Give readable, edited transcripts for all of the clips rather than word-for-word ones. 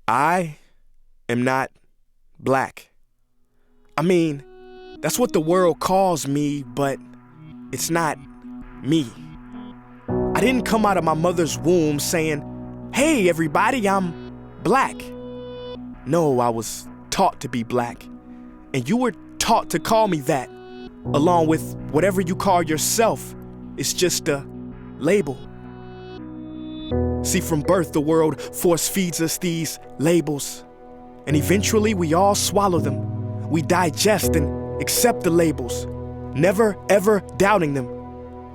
I am not black. I mean, that's what the world calls me, but it's not me. I didn't come out of my mother's womb saying, "Hey everybody, I'm black." No, I was taught to be black, and you were taught to call me that, along with whatever you call yourself. It's just a label. See, from birth, the world force feeds us these labels, and eventually we all swallow them. We digest and accept the labels, never ever doubting them.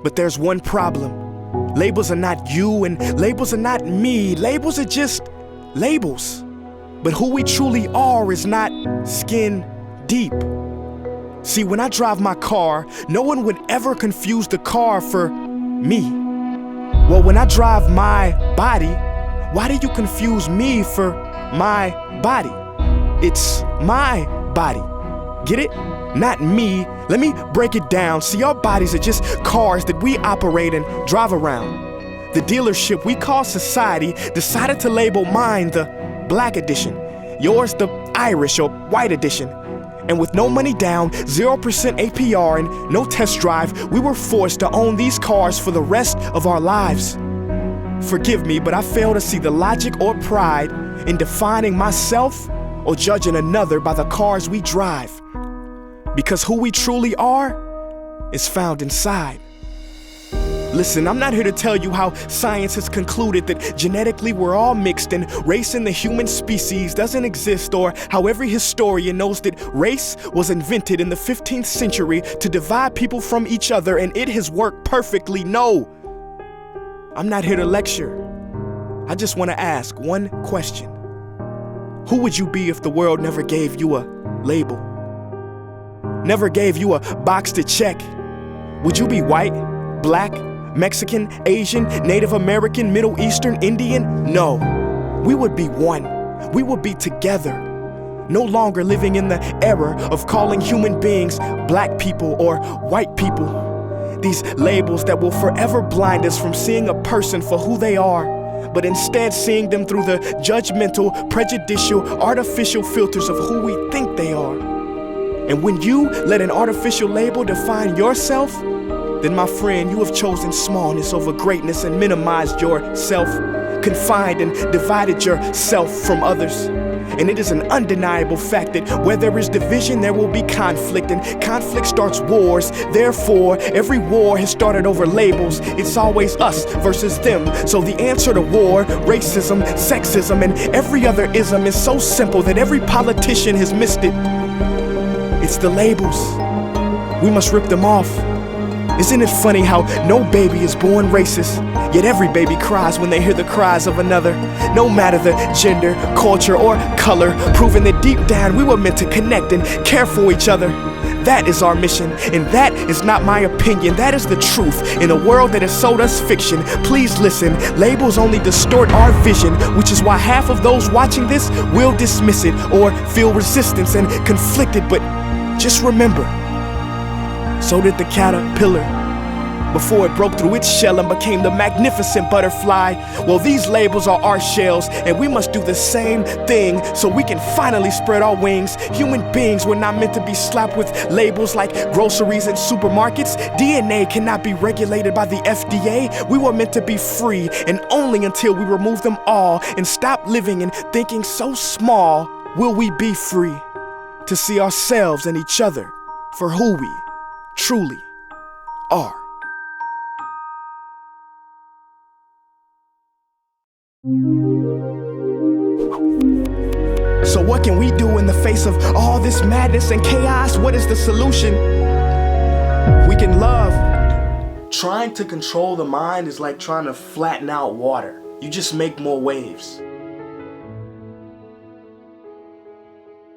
But there's one problem. Labels are not you, and labels are not me. Labels are just labels. But who we truly are is not skin deep. See, when I drive my car, no one would ever confuse the car for me. Well, when I drive my body, why do you confuse me for my body? It's my body. Get it? Not me. Let me break it down. See, our bodies are just cars that we operate and drive around. The dealership we call society decided to label mine the black edition, yours the Irish or white edition. And with no money down, 0% APR, and no test drive, we were forced to own these cars for the rest of our lives. Forgive me, but I fail to see the logic or pride in defining myself or judging another by the cars we drive. Because who we truly are is found inside. Listen, I'm not here to tell you how science has concluded that genetically we're all mixed and race in the human species doesn't exist, or how every historian knows that race was invented in the 15th century to divide people from each other and it has worked perfectly. No, I'm not here to lecture. I just want to ask one question. Who would you be if the world never gave you a label? Never gave you a box to check? Would you be white, black, Mexican, Asian, Native American, Middle Eastern, Indian? No, we would be one. We would be together. No longer living in the era of calling human beings black people or white people. These labels that will forever blind us from seeing a person for who they are, but instead seeing them through the judgmental, prejudicial, artificial filters of who we think they are. And when you let an artificial label define yourself, then my friend, you have chosen smallness over greatness and minimized yourself, confined and divided yourself from others. And it is an undeniable fact that where there is division, there will be conflict, and conflict starts wars. Therefore, every war has started over labels. It's always us versus them. So the answer to war, racism, sexism, and every other ism is so simple that every politician has missed it. It's the labels. We must rip them off. Isn't it funny how no baby is born racist, yet every baby cries when they hear the cries of another? No matter the gender, culture, or color, proving that deep down we were meant to connect and care for each other. That is our mission, and that is not my opinion. That is the truth in a world that has sold us fiction. Please listen, labels only distort our vision, which is why half of those watching this will dismiss it or feel resistance and conflicted. But just remember, so did the caterpillar before it broke through its shell and became the magnificent butterfly. Well, these labels are our shells, and we must do the same thing so we can finally spread our wings. Human beings were not meant to be slapped with labels like groceries and supermarkets. DNA cannot be regulated by the FDA. We were meant to be free, and only until we remove them all and stop living and thinking so small will we be free to see ourselves and each other for who we truly are. So what can we do in the face of all this madness and chaos? What is the solution? We can love. Trying to control the mind is like trying to flatten out water. You just make more waves.